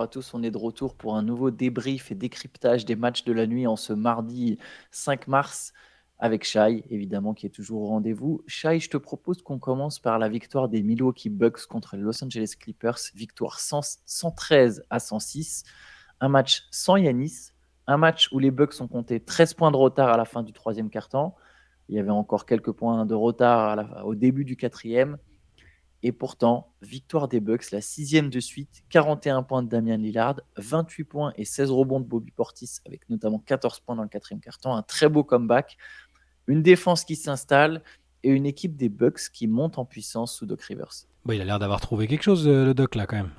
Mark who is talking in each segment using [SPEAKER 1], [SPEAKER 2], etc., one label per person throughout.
[SPEAKER 1] à tous, on est de retour pour un nouveau débrief et décryptage des matchs de la nuit en ce mardi 5 mars avec Shai, évidemment, qui est toujours au rendez-vous. Shai, je te propose qu'on commence par la victoire des Milwaukee Bucks contre les Los Angeles Clippers, victoire 113 à 106, un match sans Yanis, un match où les Bucks ont compté 13 points de retard à la fin du troisième quart-temps. Il y avait encore quelques points de retard au début du quatrième. Et pourtant, victoire des Bucks, la sixième de suite, 41 points de Damian Lillard, 28 points et 16 rebonds de Bobby Portis, avec notamment 14 points dans le quatrième quart-temps. Un très beau comeback, une défense qui s'installe et une équipe des Bucks qui monte en puissance sous Doc Rivers.
[SPEAKER 2] Bah, il a l'air d'avoir trouvé quelque chose, le doc, là, quand même.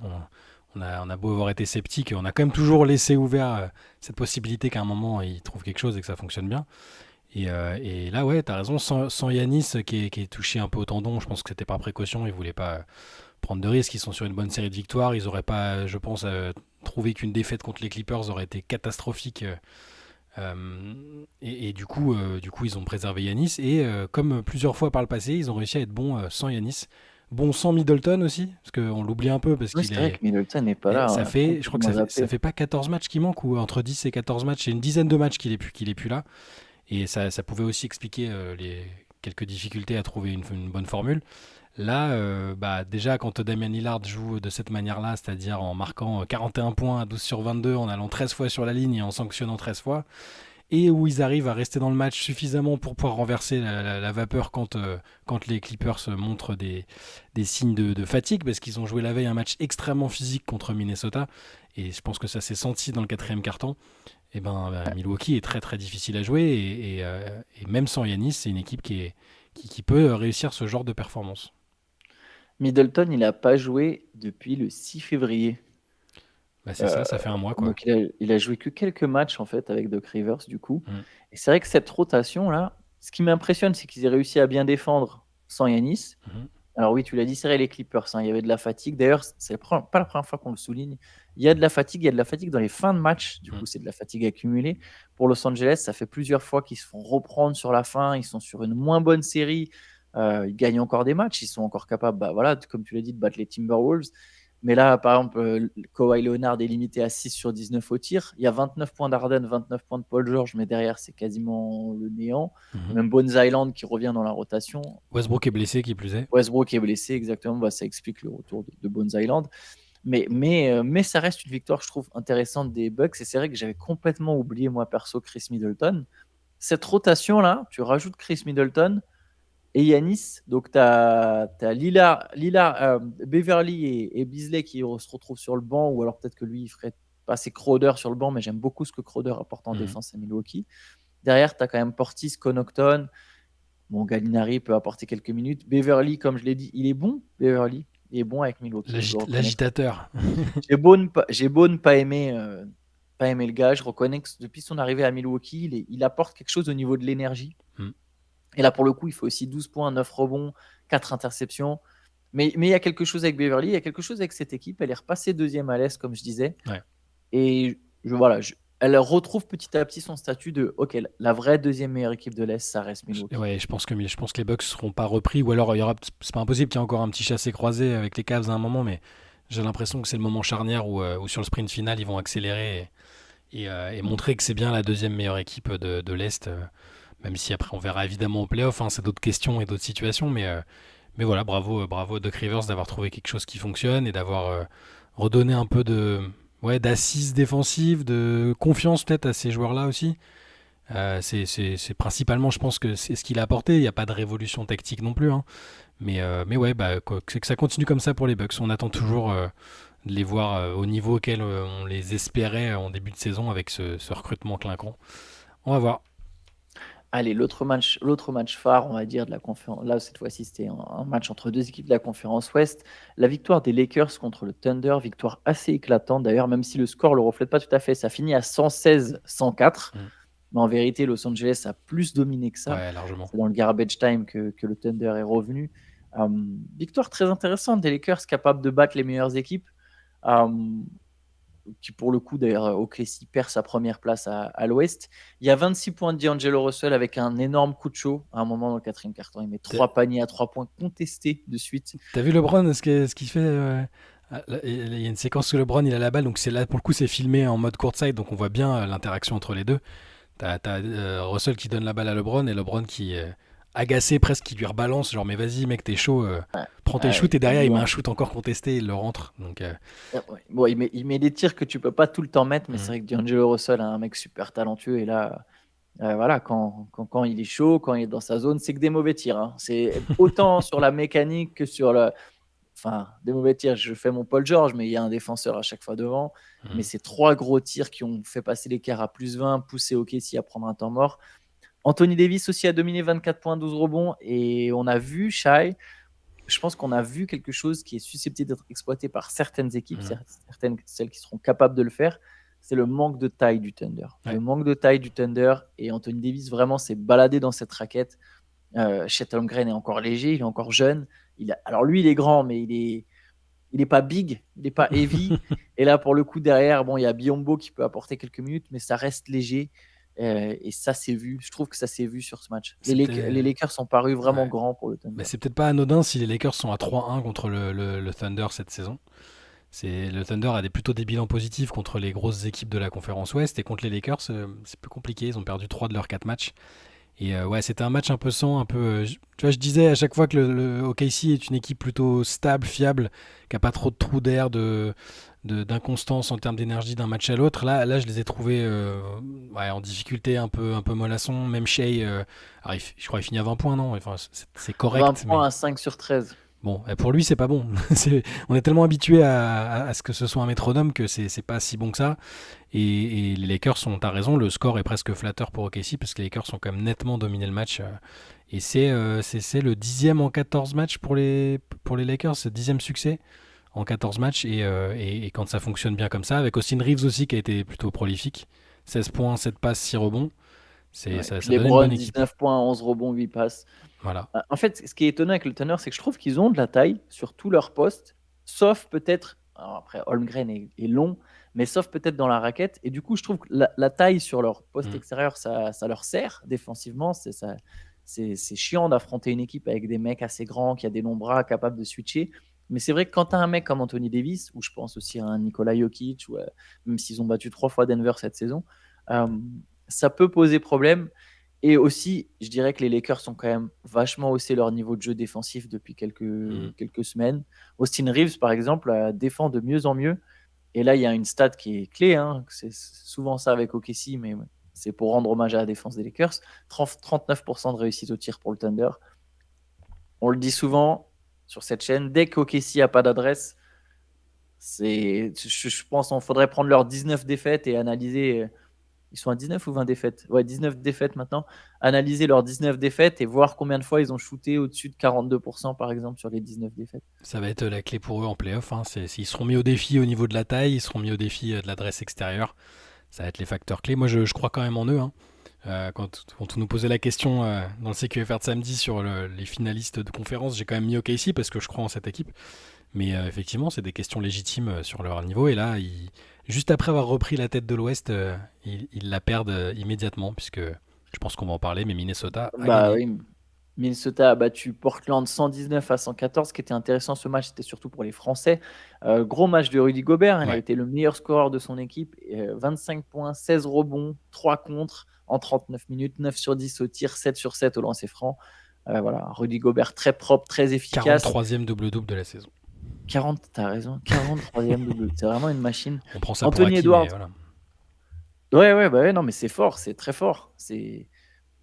[SPEAKER 2] On a beau avoir été sceptique, on a quand même toujours laissé ouvert cette possibilité qu'à un moment, il trouve quelque chose et que ça fonctionne bien. Et là, ouais, t'as raison, sans Yanis qui est touché un peu au tendon, je pense que c'était par précaution, ils voulaient pas prendre de risques, ils sont sur une bonne série de victoires, ils auraient pas, je pense, trouvé qu'une défaite contre les Clippers aurait été catastrophique. Et du coup, ils ont préservé Yanis. Et comme plusieurs fois par le passé, ils ont réussi à être bons sans Yanis. Bon sans Middleton aussi, parce qu'on l'oublie un peu, parce
[SPEAKER 1] Oui,
[SPEAKER 2] qu'il
[SPEAKER 1] c'est vrai que
[SPEAKER 2] est.
[SPEAKER 1] Middleton n'est pas
[SPEAKER 2] Et
[SPEAKER 1] là,
[SPEAKER 2] ça
[SPEAKER 1] hein,
[SPEAKER 2] fait, je crois que
[SPEAKER 1] complètement
[SPEAKER 2] ça
[SPEAKER 1] zappé.
[SPEAKER 2] fait pas 14 matchs qui manquent, ou entre 10 et 14 matchs, c'est une dizaine de matchs qu'il est plus là. Et ça pouvait aussi expliquer les quelques difficultés à trouver une bonne formule. Là, bah, déjà, quand Damian Lillard joue de cette manière-là, c'est-à-dire en marquant 41 points à 12 sur 22, en allant 13 fois sur la ligne et en sanctionnant 13 fois, et où ils arrivent à rester dans le match suffisamment pour pouvoir renverser la vapeur quand les Clippers montrent des signes de fatigue, parce qu'ils ont joué la veille un match extrêmement physique contre Minnesota, et je pense que ça s'est senti dans le quatrième quart-temps. Et ben, Milwaukee est très très difficile à jouer, et même sans Yanis, c'est une équipe qui peut réussir ce genre de performance.
[SPEAKER 1] Middleton, il n'a pas joué depuis le 6 février.
[SPEAKER 2] Bah, c'est
[SPEAKER 1] Euh,
[SPEAKER 2] ça, ça fait un mois, quoi.
[SPEAKER 1] donc il a joué que quelques matchs en fait avec Doc Rivers du coup.
[SPEAKER 2] Mm.
[SPEAKER 1] Et c'est vrai que cette rotation là, ce qui m'impressionne, c'est qu'ils aient réussi à bien défendre sans Yanis.
[SPEAKER 2] Mhm.
[SPEAKER 1] Alors oui, tu l'as dit, c'est vrai, les Clippers, hein, il y avait de la fatigue. D'ailleurs, c'est pas la première fois qu'on le souligne. Il y a de la fatigue, il y a de la fatigue dans les fins de match. Du
[SPEAKER 2] Mm.
[SPEAKER 1] coup, c'est de la fatigue accumulée. Pour Los Angeles, ça fait plusieurs fois qu'ils se font reprendre sur la fin. Ils sont sur une moins bonne série. Ils gagnent encore des matchs. Ils sont encore capables, bah, voilà, comme tu l'as dit, de battre les Timberwolves. Mais là, par exemple, Kawhi Leonard est limité à 6 sur 19 au tir. Il y a 29 points d'Arden, 29 points de Paul George, mais derrière, c'est quasiment le néant.
[SPEAKER 2] Mhm.
[SPEAKER 1] Même Bones Island qui revient dans la rotation.
[SPEAKER 2] Westbrook est blessé, qui plus est.
[SPEAKER 1] Westbrook est blessé, exactement. Bah, ça explique le retour de Bones Island. Mais ça reste une victoire, je trouve, intéressante des Bucks. Et c'est vrai que j'avais complètement oublié, moi, perso, Chris Middleton. Cette rotation-là, tu rajoutes Chris Middleton et Yanis. Donc, tu as Lillard, Beverly et Beasley qui se retrouvent sur le banc. Ou alors peut-être que lui, il ferait passer Crowder sur le banc. Mais j'aime beaucoup ce que Crowder apporte en
[SPEAKER 2] Mhm.
[SPEAKER 1] défense à Milwaukee. Derrière, tu as quand même Portis, Connaughton. Bon, Gallinari peut apporter quelques minutes. Beverly, comme je l'ai dit, il est bon, Beverly. Il est bon avec Milwaukee, je le reconnais.
[SPEAKER 2] L'agitateur.
[SPEAKER 1] J'ai beau ne pas aimer le gars, je reconnais que depuis son arrivée à Milwaukee, il apporte quelque chose au niveau de l'énergie.
[SPEAKER 2] Mm.
[SPEAKER 1] Et là, pour le coup, il fait aussi 12 points, 9 rebonds, 4 interceptions. Mais il y a quelque chose avec Beverly, il y a quelque chose avec cette équipe. Elle est repassée deuxième à l'Est, comme je disais.
[SPEAKER 2] Ouais.
[SPEAKER 1] Et elle retrouve petit à petit son statut de OK, la vraie deuxième meilleure équipe de l'Est, ça reste Milwaukee.
[SPEAKER 2] Ouais, je pense que les Bucks seront pas repris, ou alors c'est pas impossible qu'il y ait encore un petit chassé-croisé avec les Cavs à un moment, mais j'ai l'impression que c'est le moment charnière où sur le sprint final ils vont accélérer et montrer que c'est bien la deuxième meilleure équipe de l'Est, même si après on verra évidemment au playoff, hein, c'est d'autres questions et d'autres situations, mais voilà, bravo à Doc Rivers d'avoir trouvé quelque chose qui fonctionne et d'avoir redonné un peu d'assises défensives, de confiance peut-être à ces joueurs-là aussi. C'est principalement, je pense que c'est ce qu'il a apporté. Il n'y a pas de révolution tactique non plus, hein. Mais ouais, bah, c'est que ça continue comme ça pour les Bucks. On attend toujours de les voir au niveau auquel on les espérait en début de saison avec ce recrutement clinquant. On va voir.
[SPEAKER 1] Allez, l'autre match phare, on va dire, de la conférence. Là, cette fois-ci, c'était un match entre deux équipes de la conférence Ouest. La victoire des Lakers contre le Thunder, victoire assez éclatante d'ailleurs, même si le score ne le reflète pas tout à fait. Ça finit à 116-104.
[SPEAKER 2] Mm.
[SPEAKER 1] Mais en vérité, Los Angeles a plus dominé que ça.
[SPEAKER 2] Ouais, largement.
[SPEAKER 1] C'est dans le garbage time que le Thunder est revenu. Victoire très intéressante des Lakers, capables de battre les meilleures équipes. Euh, qui pour le coup, d'ailleurs, OKC perd sa première place à l'Ouest. Il y a 26 points de D'Angelo Russell avec un énorme coup de chaud à un moment dans le quatrième quart-temps. Il met
[SPEAKER 2] T'as
[SPEAKER 1] 3 paniers à 3 points contestés de suite.
[SPEAKER 2] t'as vu LeBron, ce qu'il fait Il y a une séquence où LeBron il a la balle, donc c'est là pour le coup c'est filmé en mode courtside, donc on voit bien l'interaction entre les deux. T'as Russell qui donne la balle à LeBron et LeBron qui agacé presque qui lui rebalance genre mais vas-y mec t'es chaud, prends tes shoots et
[SPEAKER 1] Il
[SPEAKER 2] derrière il met un
[SPEAKER 1] doit.
[SPEAKER 2] shoot encore contesté, il le rentre. Donc
[SPEAKER 1] Ouais. Bon, il met des tirs que tu peux pas tout le temps mettre, mais c'est
[SPEAKER 2] mm,
[SPEAKER 1] vrai que D'Angelo Russell est un mec super talentueux. Et là, voilà, quand il est chaud, quand il est dans sa zone, c'est que des mauvais tirs, hein. C'est autant sur la mécanique que sur le. Enfin, des mauvais tirs. Je fais mon Paul George, mais il y a un défenseur à chaque fois devant. Mais
[SPEAKER 2] mm.
[SPEAKER 1] c'est trois gros tirs qui ont fait passer l'écart à +20, poussé OKC à prendre un temps mort. Anthony Davis aussi a dominé 24 points, 12 rebonds. Et on a vu Shai. Je pense qu'on a vu quelque chose qui est susceptible d'être exploité par certaines équipes,
[SPEAKER 2] Mm.
[SPEAKER 1] certaines, celles qui seront capables de le faire. C'est le manque de taille du Thunder.
[SPEAKER 2] Ouais.
[SPEAKER 1] Le manque de taille du Thunder. Et Anthony Davis vraiment s'est baladé dans cette raquette. Chet Holmgren est encore léger, il est encore jeune. Alors lui, il est grand, mais il est pas big, il n'est pas heavy. Et là, pour le coup, derrière, bon, il y a Biombo qui peut apporter quelques minutes, mais ça reste léger. Et ça s'est vu. Je trouve que ça s'est vu sur ce match. Les
[SPEAKER 2] C'était
[SPEAKER 1] Lakers sont parus vraiment
[SPEAKER 2] ouais.
[SPEAKER 1] grands pour le
[SPEAKER 2] Mais
[SPEAKER 1] Thunder.
[SPEAKER 2] c'est peut-être pas anodin si les Lakers sont à 3-1 contre le Thunder cette saison. Le Thunder a plutôt des bilans positifs contre les grosses équipes de la conférence Ouest et contre les Lakers, c'est plus compliqué. Ils ont perdu 3 de leurs 4 matchs. Et ouais, c'était un match un peu sans, un peu. Tu vois, je disais à chaque fois que le OKC est une équipe plutôt stable, fiable, qui a pas trop de trous d'air, d'inconstance en termes d'énergie d'un match à l'autre. Là, je les ai trouvés ouais, en difficulté, un peu mollasson. Même Shea, je crois qu'il finit à 20 points, non? Enfin, c'est
[SPEAKER 1] 20
[SPEAKER 2] correct,
[SPEAKER 1] points
[SPEAKER 2] mais
[SPEAKER 1] à 5 sur 13.
[SPEAKER 2] bon, pour lui, c'est pas bon. On est tellement habitué à ce que ce soit un métronome que c'est pas si bon que ça. Et les Lakers sont, t'as raison, le score est presque flatteur pour OKC parce que les Lakers ont quand même nettement dominé le match. Et c'est le 10e en 14 matchs pour les Lakers, c'est le 10e succès en 14 matchs. Et quand ça fonctionne bien comme ça, avec Austin Reeves aussi qui a été plutôt prolifique, 16 points, 7 passes, 6 rebonds,
[SPEAKER 1] Ouais. Puis
[SPEAKER 2] ça donne une
[SPEAKER 1] LeBron,
[SPEAKER 2] bonne équipe.
[SPEAKER 1] 19 points, 11 rebonds, 8 passes.
[SPEAKER 2] Voilà.
[SPEAKER 1] En fait, ce qui est étonnant avec le Thunder, c'est que je trouve qu'ils ont de la taille sur tous leurs postes, sauf peut-être. Alors après, Holmgren est long, mais sauf peut-être dans la raquette. Et du coup, je trouve que la taille sur leur poste
[SPEAKER 2] Mm.
[SPEAKER 1] extérieur, ça leur sert défensivement. C'est chiant d'affronter une équipe avec des mecs assez grands, qui a des longs bras, capables de switcher. Mais c'est vrai que quand tu as un mec comme Anthony Davis, ou je pense aussi à un Nikola Jokic, ou même s'ils ont battu 3 fois Denver cette saison, euh, ça peut poser problème. Et aussi, je dirais que les Lakers ont quand même vachement haussé leur niveau de jeu défensif depuis
[SPEAKER 2] Mm.
[SPEAKER 1] quelques semaines. Austin Reeves, par exemple, défend de mieux en mieux. Et là, il y a une stat qui est clé, hein. C'est souvent ça avec OKC, mais ouais, c'est pour rendre hommage à la défense des Lakers. 39% de réussite au tir pour le Thunder. On le dit souvent sur cette chaîne, dès qu'OKC n'a pas d'adresse, je pense qu'il faudrait prendre leurs 19 défaites et analyser. Ils sont à 19 ou 20 défaites? Ouais, 19 défaites maintenant. Analyser leurs 19 défaites et voir combien de fois ils ont shooté au-dessus de 42% par exemple sur les 19 défaites.
[SPEAKER 2] Ça va être la clé pour eux en playoff. Hein. Ils seront mis au défi au niveau de la taille, ils seront mis au défi de l'adresse extérieure. Ça va être les facteurs clés. Moi, je crois quand même en eux. Hein. Quand on nous posait la question dans le CQFR de samedi sur les finalistes de conférence, j'ai quand même mis OKC parce que je crois en cette équipe. Mais effectivement, c'est des questions légitimes sur leur niveau. Et là, juste après avoir repris la tête de l'Ouest, ils la perdent immédiatement, puisque je pense qu'on va en parler, mais Minnesota a
[SPEAKER 1] Bah
[SPEAKER 2] gagné.
[SPEAKER 1] oui, Minnesota a battu Portland 119 à 114. Ce qui était intéressant ce match, c'était surtout pour les Français. Gros match de Rudy Gobert. Il a
[SPEAKER 2] Ouais,
[SPEAKER 1] été le meilleur scoreur de son équipe. 25 points, 16 rebonds, 3 contres en 39 minutes, 9 sur 10 au tir, 7 sur 7 au lancer franc. Voilà, Rudy Gobert très propre, très efficace.
[SPEAKER 2] 43e double-double de la saison.
[SPEAKER 1] 40, t'as raison, 43e double. C'est vraiment une machine.
[SPEAKER 2] On prend ça pour
[SPEAKER 1] Anthony
[SPEAKER 2] acquis,
[SPEAKER 1] Edwards.
[SPEAKER 2] mais voilà.
[SPEAKER 1] Ouais, ouais, bah ouais, non, mais c'est fort, c'est très fort.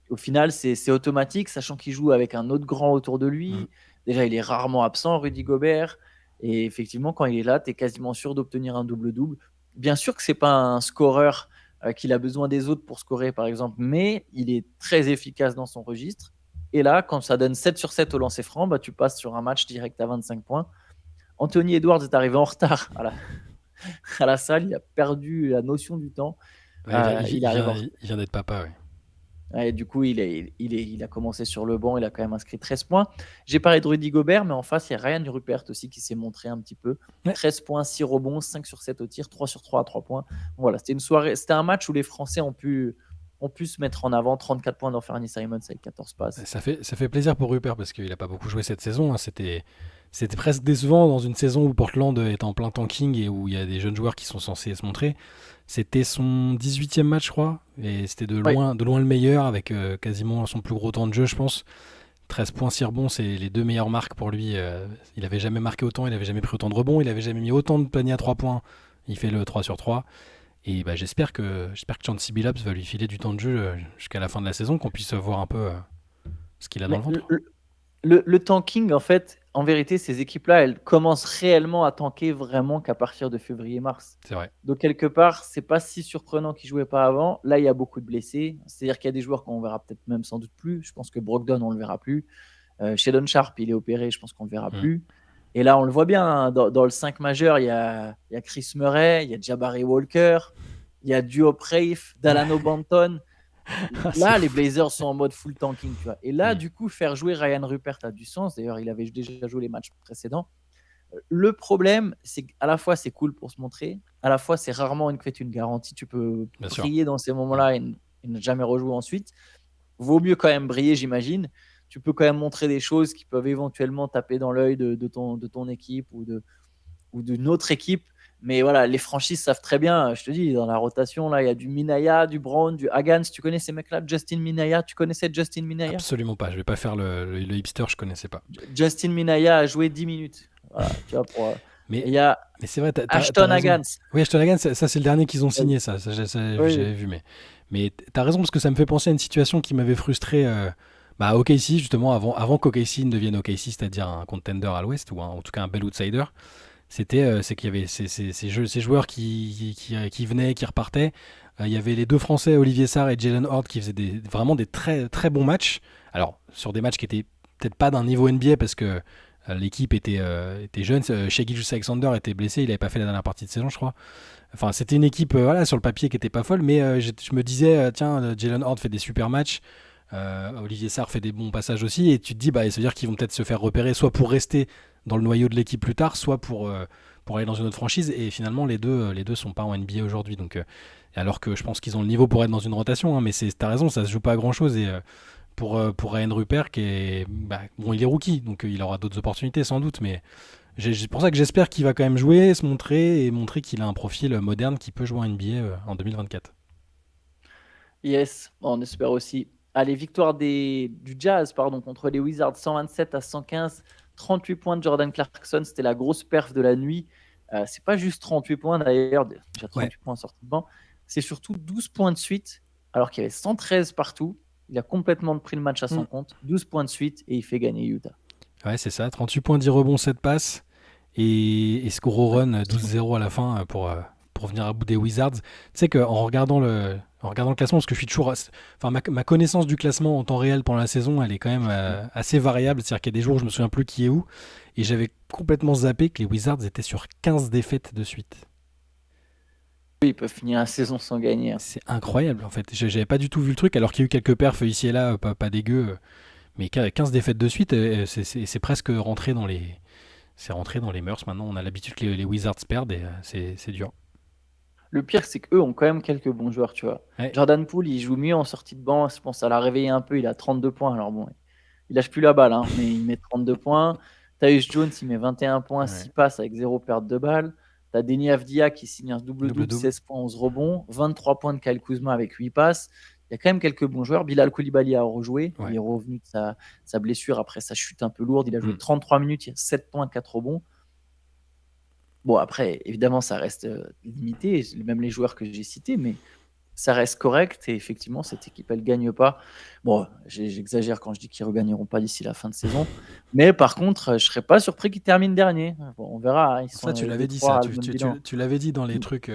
[SPEAKER 1] Au final, c'est automatique, sachant qu'il joue avec un autre grand autour de
[SPEAKER 2] Mm.
[SPEAKER 1] lui. Déjà, il est rarement absent, Rudy Gobert. Et effectivement, quand il est là, tu es quasiment sûr d'obtenir un double-double. Bien sûr que c'est pas un scoreur qu'il a besoin des autres pour scorer, par exemple, mais il est très efficace dans son registre. Et là, quand ça donne 7 sur 7 au lancer franc, bah, tu passes sur un match direct à 25 points. Anthony Edwards est arrivé en retard à la salle, il a perdu la notion du temps.
[SPEAKER 2] Ouais,
[SPEAKER 1] Il arrive en
[SPEAKER 2] il vient d'être papa, ouais.
[SPEAKER 1] Ouais, du coup, il a commencé sur le banc, il a quand même inscrit 13 points. J'ai parlé de Rudy Gobert, mais en face, il y a Ryan Rupert aussi qui s'est montré un petit peu.
[SPEAKER 2] Ouais,
[SPEAKER 1] 13 points, 6 rebonds, 5 sur 7 au tir, 3 sur 3 à 3 points. Voilà, c'était un match où les Français ont pu se mettre en avant. 34 points d'Anthony Simons avec 14 passes.
[SPEAKER 2] ça fait plaisir pour Rupert parce qu'il a pas beaucoup joué cette saison. Hein. c'était presque décevant dans une saison où Portland est en plein tanking et où il y a des jeunes joueurs qui sont censés se montrer. C'était son 18e match, je crois, et c'était
[SPEAKER 1] Oui.
[SPEAKER 2] de loin le meilleur, avec quasiment son plus gros temps de jeu, je pense. 13 points, 6 rebonds, c'est les deux meilleures marques pour lui. Il avait jamais marqué autant, il avait jamais pris autant de rebonds, il avait jamais mis autant de paniers à 3 points. Il fait le 3 sur 3. Et bah, j'espère que Chauncey Billups va lui filer du temps de jeu jusqu'à la fin de la saison, qu'on puisse voir un peu ce qu'il a dans le
[SPEAKER 1] Mais
[SPEAKER 2] ventre.
[SPEAKER 1] le tanking, en fait, en vérité, ces équipes-là, elles commencent réellement à tanker vraiment qu'à partir de février-mars.
[SPEAKER 2] C'est vrai.
[SPEAKER 1] Donc, quelque part, c'est pas si surprenant qu'ils jouaient pas avant. Là, il y a beaucoup de blessés. C'est-à-dire qu'il y a des joueurs qu'on verra peut-être même sans doute plus. Je pense que Brogdon, on le verra plus. Sheldon Sharp, il est opéré, je pense qu'on le verra
[SPEAKER 2] Mm.
[SPEAKER 1] plus. Et là, on le voit bien, hein, dans le 5 majeur, il y a Chris Murray, il y a Jabari Walker, il y a Diop Reif, Dalano Banton.
[SPEAKER 2] C'est
[SPEAKER 1] Là, les
[SPEAKER 2] ouf.
[SPEAKER 1] Blazers sont en mode full tanking, tu vois. Et là,
[SPEAKER 2] Mm.
[SPEAKER 1] du coup, faire jouer Ryan Rupert a du sens. D'ailleurs, il avait déjà joué les matchs précédents. Le problème, c'est qu'à la fois, c'est cool pour se montrer, à la fois, c'est rarement une garantie. Tu peux
[SPEAKER 2] Bien sûr.
[SPEAKER 1] briller dans ces
[SPEAKER 2] Mm.
[SPEAKER 1] moments-là et ne jamais rejouer ensuite. Vaut mieux quand même briller, j'imagine. Tu peux quand même montrer des choses qui peuvent éventuellement taper dans l'œil de ton équipe ou d'une autre équipe. Mais voilà, les franchises savent très bien. Je te dis, dans la rotation, là, il y a du Minaya, du Brown, du Hagans. Tu connais ces mecs-là? Justin Minaya, tu connaissais Justin Minaya?
[SPEAKER 2] Absolument pas. Je vais pas faire le hipster, je connaissais pas.
[SPEAKER 1] Justin Minaya a joué 10 minutes. Voilà, tu vois,
[SPEAKER 2] Mais,
[SPEAKER 1] il y a
[SPEAKER 2] mais c'est vrai, t'as
[SPEAKER 1] Ashton
[SPEAKER 2] raison.
[SPEAKER 1] Hagans.
[SPEAKER 2] Oui, Ashton Hagan, ça, c'est le dernier qu'ils ont
[SPEAKER 1] Oui,
[SPEAKER 2] signé, ça,
[SPEAKER 1] oui.
[SPEAKER 2] j'avais vu. Mais t'as raison, parce que ça me fait penser à une situation qui m'avait frustré bah, à OKC, justement, avant qu'OKC ne devienne OKC, c'est-à-dire un contender à l'ouest, ou en tout cas un bel outsider. C'est qu'il y avait ces joueurs qui venaient, qui repartaient. Il y avait les deux Français, Olivier Sarr et Jalen Horde, qui faisaient vraiment des très, très bons matchs. Alors, sur des matchs qui étaient peut-être pas d'un niveau NBA, parce que l'équipe était jeune. Shai Gilgeous-Alexander était blessé, il n'avait pas fait la dernière partie de saison, je crois. Enfin, c'était une équipe voilà, sur le papier qui était pas folle, mais je me disais, tiens, Jalen Horde fait des super matchs. Olivier Sarr fait des bons passages aussi, et tu te dis, bah, ça veut dire qu'ils vont peut-être se faire repérer, soit pour rester dans le noyau de l'équipe plus tard, soit pour aller dans une autre franchise. Et finalement, les deux sont pas en NBA aujourd'hui. Donc, alors que je pense qu'ils ont le niveau pour être dans une rotation, hein, mais t'as raison, ça se joue pas à grand chose. Et pour Ryan Rupert, qui est, bah, bon, il est rookie, donc il aura d'autres opportunités sans doute, mais c'est pour ça que j'espère qu'il va quand même jouer, se montrer et montrer qu'il a un profil moderne qui peut jouer en NBA en 2024.
[SPEAKER 1] Yes, on espère aussi. Allez, victoire du Jazz pardon, contre les Wizards, 127-115, 38 points de Jordan Clarkson, c'était la grosse perf de la nuit. C'est pas juste 38 points d'ailleurs, déjà
[SPEAKER 2] Ouais.
[SPEAKER 1] 38 points en sortie de banc, c'est surtout 12 points de suite, alors qu'il y avait 113 partout. Il a complètement pris le match à son
[SPEAKER 2] Mm.
[SPEAKER 1] compte, 12 points de suite et il fait gagner Utah.
[SPEAKER 2] Ouais, c'est ça. 38 points, 10 rebonds, 7 passes. Et ce gros
[SPEAKER 1] Ouais,
[SPEAKER 2] run 12-0 à la fin pour venir à bout des Wizards. Tu sais qu'en regardant le classement, parce que je suis toujours. Enfin, ma connaissance du classement en temps réel pendant la saison, elle est quand même assez variable. C'est-à-dire qu'il y a des jours où je me souviens plus qui est où. Et j'avais complètement zappé que les Wizards étaient sur 15 défaites de suite.
[SPEAKER 1] ils peuvent finir la saison sans gagner, hein.
[SPEAKER 2] C'est incroyable en fait. J'avais pas du tout vu le truc, alors qu'il y a eu quelques perfs ici et là, pas dégueu. Mais 15 défaites de suite, c'est presque rentré dans les. C'est rentré dans les mœurs maintenant. On a l'habitude que les Wizards perdent et c'est dur.
[SPEAKER 1] Le pire, c'est qu'eux ont quand même quelques bons joueurs, tu vois.
[SPEAKER 2] Ouais.
[SPEAKER 1] Jordan Poole, il joue mieux en sortie de banc. Je pense que ça l'a réveillé un peu. Il a 32 points. Alors bon, il lâche plus la balle, hein, mais il met 32 points. Tyus Jones, il met 21 points,
[SPEAKER 2] Ouais.
[SPEAKER 1] 6 passes avec 0 perte de balle. T'as Denis Avdia qui signe un double-double,
[SPEAKER 2] Double-double.
[SPEAKER 1] 16 points, 11 rebonds. 23 points de Kyle Kuzma avec 8 passes. Il y a quand même quelques bons joueurs. Bilal Koulibaly a rejoué. Il
[SPEAKER 2] Ouais.
[SPEAKER 1] est revenu de sa blessure après sa chute un peu lourde. Il a joué
[SPEAKER 2] Mm.
[SPEAKER 1] 33 minutes, il y a 7 points, 4 rebonds. Bon, après, évidemment, ça reste limité, même les joueurs que j'ai cités, mais ça reste correct. Et effectivement, cette équipe, elle ne gagne pas. Bon, j'exagère quand je dis qu'ils ne regagneront pas d'ici la fin de saison. Mais par contre, je ne serais pas surpris qu'ils terminent dernier. Bon, on verra, hein, ils sont
[SPEAKER 2] Ça, tu l'avais dit, ça.
[SPEAKER 1] Détroit à le même bilan.
[SPEAKER 2] Tu l'avais dit dans les trucs.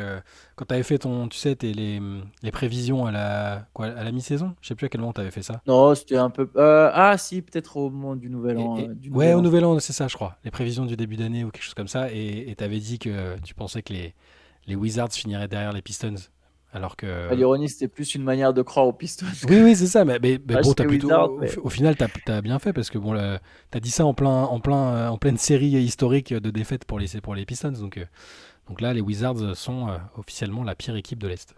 [SPEAKER 2] Quand tu avais fait tu sais, les prévisions à la mi-saison. Je sais plus à quel moment tu avais fait ça.
[SPEAKER 1] Non, c'était un peu. Ah, si, peut-être au moment du Nouvel An. Du
[SPEAKER 2] Ouais,
[SPEAKER 1] nouvel
[SPEAKER 2] au
[SPEAKER 1] an.
[SPEAKER 2] Nouvel An, c'est ça, je crois. Les prévisions du début d'année ou quelque chose comme ça. Et tu avais dit que tu pensais que les Wizards finiraient derrière les Pistons. Alors
[SPEAKER 1] Ah,
[SPEAKER 2] que.
[SPEAKER 1] l'ironie, c'était plus une manière de croire aux Pistons que
[SPEAKER 2] Oui, oui, c'est ça. Mais bon,
[SPEAKER 1] acheter Wizards. Mais
[SPEAKER 2] au final, t'as bien fait parce que bon, t'as dit ça en pleine série historique de défaites pour les Pistons. Donc là, les Wizards sont officiellement la pire équipe de l'Est.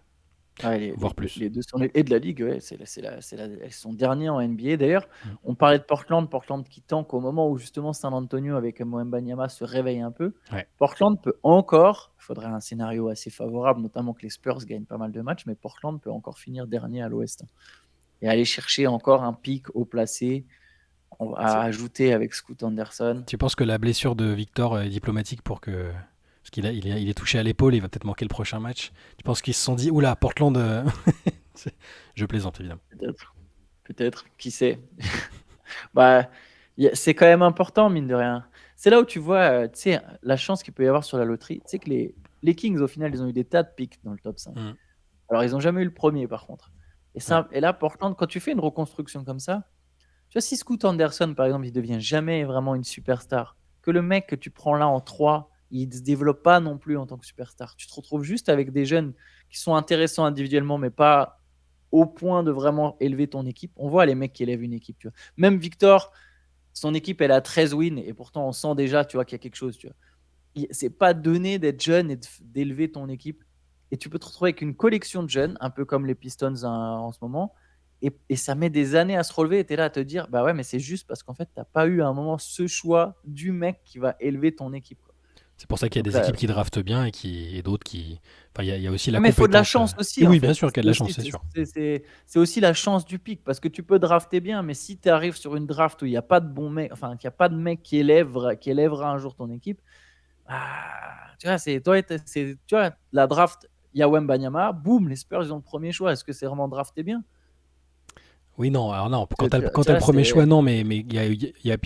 [SPEAKER 1] Ouais,
[SPEAKER 2] voire plus.
[SPEAKER 1] les 2 sont et de la ligue, ouais, elles sont derniers en NBA. D'ailleurs,
[SPEAKER 2] Mm.
[SPEAKER 1] on parlait de Portland qui tank au moment où justement San Antonio avec Mo Wembanyama se réveille un peu.
[SPEAKER 2] Ouais.
[SPEAKER 1] Portland peut encore, il faudrait un scénario assez favorable, notamment que les Spurs gagnent pas mal de matchs, mais Portland peut encore finir dernier à l'Ouest, hein, et aller chercher encore un pic haut placé à
[SPEAKER 2] Tu,
[SPEAKER 1] ajouter avec Scoot Anderson.
[SPEAKER 2] tu penses que la blessure de Victor est diplomatique pour que. Parce il est touché à l'épaule, il va peut-être manquer le prochain match. Tu penses qu'ils se sont dit, oula, Portland. Je plaisante évidemment.
[SPEAKER 1] Peut-être, peut-être, qui sait. Bah, c'est quand même important, mine de rien. C'est là où tu vois, tu sais, la chance qu'il peut y avoir sur la loterie. Tu sais que les Kings, au final, ils ont eu des tas de pics dans le top 5.
[SPEAKER 2] Mm.
[SPEAKER 1] Alors, ils n'ont jamais eu le premier, par contre.
[SPEAKER 2] Ouais.
[SPEAKER 1] Et là, Portland, quand tu fais une reconstruction comme ça, tu vois, si Scoot Anderson, par exemple, il devient jamais vraiment une superstar, que le mec que tu prends là en 3, il ne se développe pas non plus en tant que superstar. Tu te retrouves juste avec des jeunes qui sont intéressants individuellement, mais pas au point de vraiment élever ton équipe. On voit les mecs qui élèvent une équipe. Tu vois. Même Victor, son équipe, elle a 13 wins et pourtant on sent déjà, tu vois, qu'il y a quelque chose. Tu vois. C'est pas donné d'être jeune et d'élever ton équipe. Et tu peux te retrouver avec une collection de jeunes, un peu comme les Pistons en ce moment. Et ça met des années à se relever. Et tu es là à te dire, bah ouais, mais c'est juste parce qu'en fait, tu n'as pas eu à un moment ce choix du mec qui va élever ton équipe, quoi.
[SPEAKER 2] C'est pour ça qu'il y a
[SPEAKER 1] Donc
[SPEAKER 2] des
[SPEAKER 1] là,
[SPEAKER 2] équipes qui draftent bien et d'autres qui. Enfin, il y a aussi la
[SPEAKER 1] mais il faut de la
[SPEAKER 2] compétence.
[SPEAKER 1] chance
[SPEAKER 2] Et
[SPEAKER 1] aussi, en
[SPEAKER 2] oui, bien
[SPEAKER 1] fait.
[SPEAKER 2] sûr qu'il y a de la chance, c'est sûr.
[SPEAKER 1] C'est aussi la chance du pic, parce que tu peux drafter bien, mais si tu arrives sur une draft où il n'y a pas de bon mec, enfin, qu'il n'y a pas de mec qui élèvera un jour ton équipe, tu vois, tu vois, la draft, il y a Wembanyama, boum, les Spurs, ils ont le premier choix. Est-ce que c'est vraiment drafté bien?
[SPEAKER 2] Oui, non, alors non,
[SPEAKER 1] Tu
[SPEAKER 2] quand
[SPEAKER 1] tu
[SPEAKER 2] t'as le
[SPEAKER 1] vois,
[SPEAKER 2] premier choix,
[SPEAKER 1] c'est.
[SPEAKER 2] non, mais il y a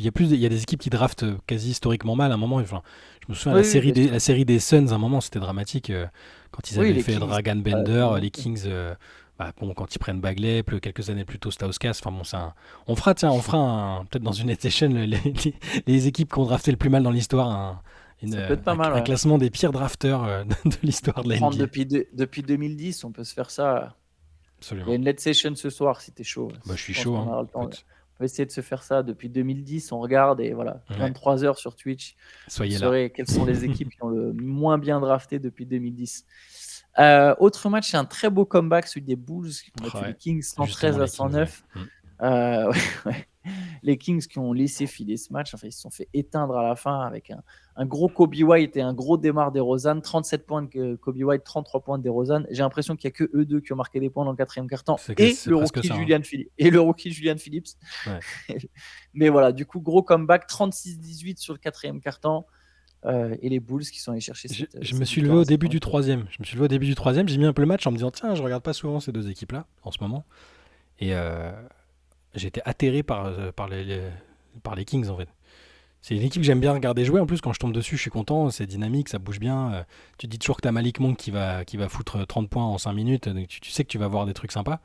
[SPEAKER 2] des équipes qui draftent quasi historiquement mal à un moment. Enfin, je me souviens,
[SPEAKER 1] Oui, oui, bien sûr.
[SPEAKER 2] la série des Suns, à un moment, c'était dramatique. Quand ils
[SPEAKER 1] Oui,
[SPEAKER 2] avaient
[SPEAKER 1] les
[SPEAKER 2] fait
[SPEAKER 1] Kings,
[SPEAKER 2] Dragan
[SPEAKER 1] pas
[SPEAKER 2] Bender,
[SPEAKER 1] cool non
[SPEAKER 2] les
[SPEAKER 1] plus.
[SPEAKER 2] Kings, bon, quand ils prennent Bagley, quelques années plus tôt, Stauskas, enfin bon, on fera, tiens, peut-être dans une session, les équipes qui ont drafté le plus mal dans l'histoire,
[SPEAKER 1] Ça peut être pas mal,
[SPEAKER 2] un
[SPEAKER 1] ouais.
[SPEAKER 2] classement des pires drafteurs de l'histoire de la
[SPEAKER 1] Prendre
[SPEAKER 2] NBA.
[SPEAKER 1] depuis 2010, on peut se faire ça. Il y a
[SPEAKER 2] Absolument.
[SPEAKER 1] une let's session ce soir si t'es chaud.
[SPEAKER 2] Bah, je
[SPEAKER 1] Je
[SPEAKER 2] suis
[SPEAKER 1] pense
[SPEAKER 2] chaud,
[SPEAKER 1] qu'on
[SPEAKER 2] hein,
[SPEAKER 1] aura le temps.
[SPEAKER 2] écoute.
[SPEAKER 1] On va essayer de se faire ça depuis 2010. On regarde et voilà,
[SPEAKER 2] Ouais,
[SPEAKER 1] 23 heures sur Twitch. Vous
[SPEAKER 2] soyez là.
[SPEAKER 1] saurez quelles sont les équipes qui ont le moins bien drafté depuis 2010. Autre match, c'est un très beau comeback, celui des Bulls qui ont battu les
[SPEAKER 2] Ouais,
[SPEAKER 1] Kings
[SPEAKER 2] justement,
[SPEAKER 1] 113 à
[SPEAKER 2] les Kings, ouais.
[SPEAKER 1] 109. Ouais, ouais. Les Kings qui ont laissé filer ce match, enfin, ils se sont fait éteindre à la fin avec un gros Kobe White et un gros Demar DeRozan. 37 points de Kobe White, 33 points de DeRozan. J'ai l'impression qu'il n'y a que eux deux qui ont marqué des points dans le quatrième quart-temps et
[SPEAKER 2] C'est
[SPEAKER 1] le
[SPEAKER 2] presque
[SPEAKER 1] rookie
[SPEAKER 2] ça, hein.
[SPEAKER 1] Julian Phillips. Et le rookie Julian Phillips.
[SPEAKER 2] Ouais.
[SPEAKER 1] Mais voilà, du coup, gros comeback, 36-18 sur le quatrième quart-temps. Et les Bulls qui sont allés chercher
[SPEAKER 2] Je me
[SPEAKER 1] cette
[SPEAKER 2] suis levé
[SPEAKER 1] victoire
[SPEAKER 2] au
[SPEAKER 1] assez
[SPEAKER 2] début du
[SPEAKER 1] convaincante.
[SPEAKER 2] troisième. Je me suis levé au début du troisième. J'ai mis un peu le match en me disant tiens, je regarde pas souvent ces deux équipes-là en ce moment. Et j'ai été atterré par les Kings en fait. C'est une équipe que j'aime bien regarder jouer. En plus, quand je tombe dessus, je suis content. C'est dynamique, ça bouge bien. Tu te dis toujours que t'as Malik Monk qui va foutre 30 points en 5 minutes. Donc tu sais que tu vas voir des trucs sympas.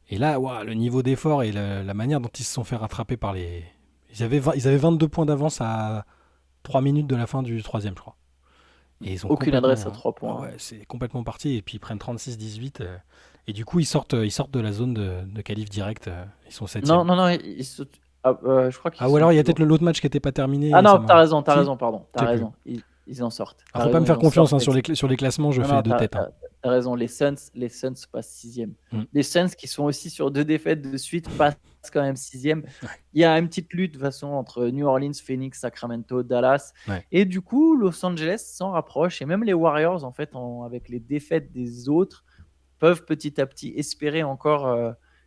[SPEAKER 2] Et là, ouah, le niveau d'effort et la manière dont ils se sont fait rattraper par les. Ils avaient 22 points d'avance à 3 minutes de la fin du troisième, je crois. Et ils ont
[SPEAKER 1] Aucune adresse à
[SPEAKER 2] complètement.
[SPEAKER 1] 3
[SPEAKER 2] Ah
[SPEAKER 1] points.
[SPEAKER 2] ouais, c'est complètement parti. Et puis ils prennent 36-18. Et du coup, ils sortent de la zone de qualif direct. Ils sont
[SPEAKER 1] Non,
[SPEAKER 2] septième.
[SPEAKER 1] non, non, je crois qu'ils
[SPEAKER 2] Ah, ou
[SPEAKER 1] sont
[SPEAKER 2] alors il y a
[SPEAKER 1] toujours.
[SPEAKER 2] peut-être l'autre match qui n'était pas
[SPEAKER 1] Ah
[SPEAKER 2] terminé et ça
[SPEAKER 1] non,
[SPEAKER 2] m'a.
[SPEAKER 1] t'as
[SPEAKER 2] Si.
[SPEAKER 1] raison, pardon,
[SPEAKER 2] Je
[SPEAKER 1] t'as
[SPEAKER 2] sais plus.
[SPEAKER 1] raison. Ils en sortent.
[SPEAKER 2] Alors
[SPEAKER 1] T'as
[SPEAKER 2] faut pas me
[SPEAKER 1] raison,
[SPEAKER 2] faire
[SPEAKER 1] ils en
[SPEAKER 2] confiance
[SPEAKER 1] sortent
[SPEAKER 2] hein,
[SPEAKER 1] avec.
[SPEAKER 2] sur les classements, je
[SPEAKER 1] Non,
[SPEAKER 2] fais
[SPEAKER 1] non,
[SPEAKER 2] deux têtes, hein.
[SPEAKER 1] t'as raison. Les Suns passent sixième.
[SPEAKER 2] Mm.
[SPEAKER 1] Les Suns qui sont aussi sur 2 défaites de suite passent quand même sixième.
[SPEAKER 2] Ouais.
[SPEAKER 1] Il y a une petite lutte de toute façon entre New Orleans, Phoenix, Sacramento, Dallas.
[SPEAKER 2] Ouais.
[SPEAKER 1] Et du coup, Los Angeles s'en rapproche. Et même les Warriors, en fait, avec les défaites des autres, peuvent petit à petit espérer encore.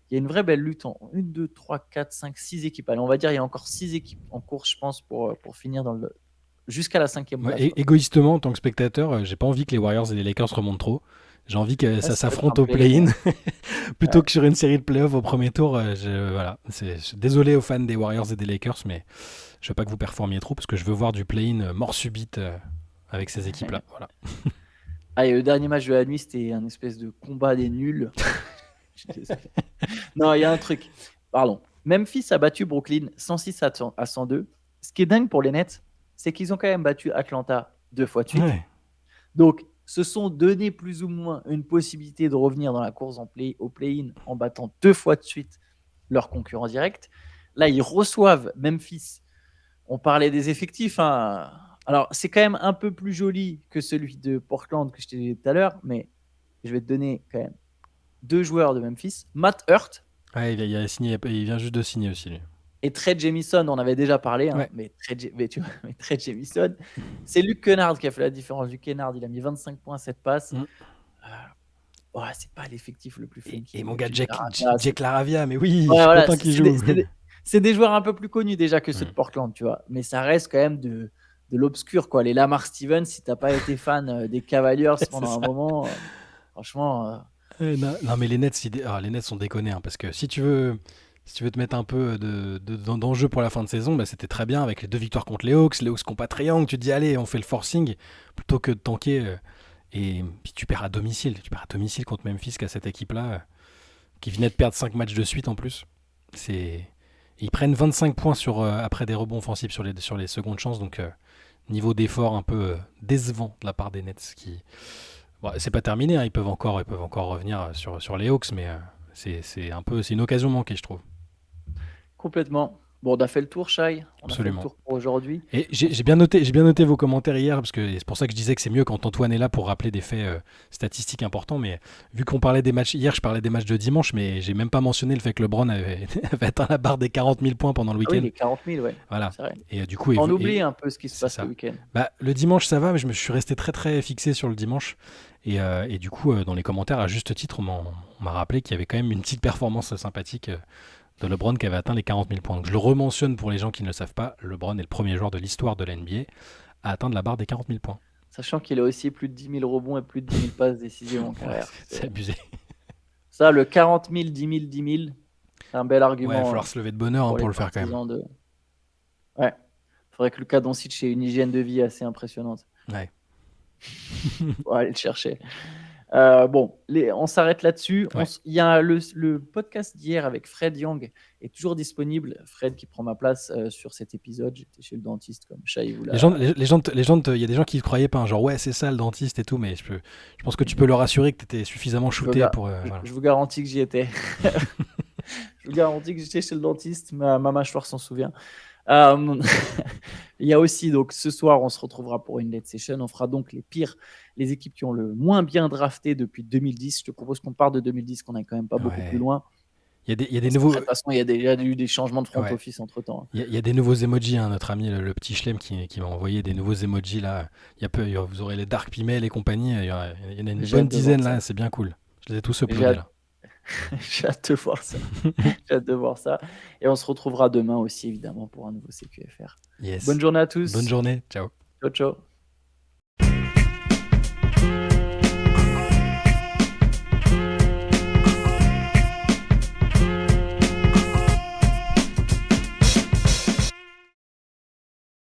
[SPEAKER 1] Il y a une vraie belle lutte en 1, 2, 3, 4, 5, 6 équipes. Allez, on va dire il y a encore 6 équipes en course, je pense, pour finir jusqu'à la cinquième
[SPEAKER 2] Ouais,
[SPEAKER 1] place, quoi.
[SPEAKER 2] égoïstement, en tant que spectateur, j'ai pas envie que les Warriors et les Lakers remontent trop. J'ai envie que
[SPEAKER 1] Ouais,
[SPEAKER 2] ça
[SPEAKER 1] ça va être un
[SPEAKER 2] s'affronte au
[SPEAKER 1] play-in,
[SPEAKER 2] play-in
[SPEAKER 1] ouais.
[SPEAKER 2] plutôt
[SPEAKER 1] Ouais.
[SPEAKER 2] que sur une série de playoffs au premier tour. Voilà. Je suis désolé aux fans des Warriors et des Lakers, mais je veux pas que vous performiez trop parce que je veux voir du play-in mort subite avec ces équipes-là. Voilà.
[SPEAKER 1] Ah, et le dernier match de la nuit, c'était un espèce de combat des nuls. Je suis désolé. Non, il y a un truc. Pardon. Memphis a battu Brooklyn 106 à 102. Ce qui est dingue pour les Nets, c'est qu'ils ont quand même battu Atlanta 2 fois de suite.
[SPEAKER 2] Ouais.
[SPEAKER 1] Donc, se sont donné plus ou moins une possibilité de revenir dans la course au play-in en battant 2 fois de suite leurs concurrents directs. Là, ils reçoivent Memphis. On parlait des effectifs, hein. Alors, c'est quand même un peu plus joli que celui de Portland que je t'ai dit tout à l'heure, mais je vais te donner quand même deux joueurs de Memphis, Matt Hurt
[SPEAKER 2] Ouais, il a signé, il vient juste de signer aussi, lui.
[SPEAKER 1] et Trey Jemison. On avait déjà parlé, hein,
[SPEAKER 2] Ouais.
[SPEAKER 1] mais tu vois, mais Trey Jemison, c'est Luke Kennard qui a fait la différence. Luke Kennard, il a mis 25 points, 7 passes.
[SPEAKER 2] Mm.
[SPEAKER 1] Ouais, c'est pas l'effectif le plus funky.
[SPEAKER 2] Et mon gars,
[SPEAKER 1] Jake Laravia,
[SPEAKER 2] Jack Laravia, mais oui, je
[SPEAKER 1] ouais,
[SPEAKER 2] suis
[SPEAKER 1] voilà,
[SPEAKER 2] content qu'il joue.
[SPEAKER 1] c'est des joueurs un peu plus connus déjà que ceux de
[SPEAKER 2] Mm.
[SPEAKER 1] Portland, tu vois. Mais ça reste quand même de l'obscur, quoi. Les Lamar Stevens, si t'as pas été fan des Cavaliers
[SPEAKER 2] C'est
[SPEAKER 1] pendant un
[SPEAKER 2] ça.
[SPEAKER 1] moment, franchement,
[SPEAKER 2] Non, mais les Nets, les Nets sont déconnés, hein, parce que si tu veux te mettre un peu d'enjeu pour la fin de saison, bah, c'était très bien avec les 2 victoires contre les Hawks qui n'ont pas triangle. Tu te dis, allez, on fait le forcing plutôt que de tanker. Et puis tu perds à domicile. Tu perds à domicile contre Memphis, qui a cette équipe-là, qui venait de perdre 5 matchs de suite en plus. Ils prennent 25 points après des rebonds offensifs sur les secondes chances. Donc, niveau d'effort un peu décevant de la part des Nets. Bon, c'est pas terminé, hein, ils peuvent encore revenir sur les Hawks, mais c'est une occasion manquée, je trouve.
[SPEAKER 1] complètement. Bon, on a fait le tour, Shai. On a fait le
[SPEAKER 2] Absolument.
[SPEAKER 1] tour pour aujourd'hui.
[SPEAKER 2] Et j'ai bien noté vos commentaires hier, parce que c'est pour ça que je disais que c'est mieux quand Antoine est là pour rappeler des faits statistiques importants. Mais vu qu'on parlait des matchs hier, je parlais des matchs de dimanche, mais j'ai même pas mentionné le fait que LeBron avait atteint la barre des 40 000 points pendant le
[SPEAKER 1] Ah oui,
[SPEAKER 2] week-end.
[SPEAKER 1] les 40 000, ouais.
[SPEAKER 2] Voilà.
[SPEAKER 1] C'est vrai.
[SPEAKER 2] Et du coup,
[SPEAKER 1] On oublie un peu ce qui se
[SPEAKER 2] c'est
[SPEAKER 1] passe le
[SPEAKER 2] ça.
[SPEAKER 1] week-end.
[SPEAKER 2] Bah, le dimanche, ça va, mais je me suis resté très très fixé sur le dimanche. Et du coup, dans les commentaires, à juste titre, on m'a rappelé qu'il y avait quand même une petite performance sympathique de LeBron qui avait atteint les 40 000 points. Donc je le rementionne pour les gens qui ne le savent pas. LeBron est le premier joueur de l'histoire de la NBA à atteindre la barre des 40 000 points.
[SPEAKER 1] Sachant qu'il a aussi plus de 10 000 rebonds et plus de 10 000 passes décisives en
[SPEAKER 2] Ouais,
[SPEAKER 1] carrière.
[SPEAKER 2] c'est abusé.
[SPEAKER 1] Ça, le 40 000, 10 000, 10 000, c'est un bel
[SPEAKER 2] Ouais, il va
[SPEAKER 1] argument
[SPEAKER 2] falloir se lever de bonheur
[SPEAKER 1] pour les
[SPEAKER 2] pour le faire quand même.
[SPEAKER 1] partisans de. Ouais. Faudrait que Luka Doncic ait une hygiène de vie assez impressionnante.
[SPEAKER 2] Ouais.
[SPEAKER 1] Faut aller le chercher. Bon, on s'arrête là-dessus.
[SPEAKER 2] Ouais.
[SPEAKER 1] Il y a le podcast d'hier avec Fred Young est toujours disponible. Fred qui prend ma place sur cet épisode. J'étais chez le dentiste comme Shai vous l'a.
[SPEAKER 2] Les gens, il y a des gens qui ne croyaient pas, hein, genre ouais c'est ça le dentiste et tout, mais je pense que tu peux leur assurer que tu étais suffisamment shooté pour. Voilà.
[SPEAKER 1] Je vous garantis que j'y étais. Je vous garantis que j'étais chez le dentiste. Ma mâchoire s'en souvient. Il y a aussi, donc ce soir, on se retrouvera pour une late session. On fera donc les équipes qui ont le moins bien drafté depuis 2010. Je te propose qu'on parte de 2010, qu'on n'est quand même pas beaucoup plus loin.
[SPEAKER 2] Il y a des nouveaux.
[SPEAKER 1] De toute façon, il y a déjà eu des changements de front
[SPEAKER 2] Ouais.
[SPEAKER 1] office entre temps.
[SPEAKER 2] Il y a des nouveaux emojis, hein, notre ami le petit Schlem qui m'a envoyé des nouveaux emojis là. Vous aurez les Dark Pimel et compagnie. Il y en a une bonne dizaine là, c'est bien cool. Je les ai tous uploadés là.
[SPEAKER 1] J'ai hâte de voir ça. J'ai hâte de voir ça. Et on se retrouvera demain aussi, évidemment, pour un nouveau CQFR.
[SPEAKER 2] Yes.
[SPEAKER 1] Bonne journée à tous.
[SPEAKER 2] Bonne journée. Ciao.
[SPEAKER 1] Ciao, ciao.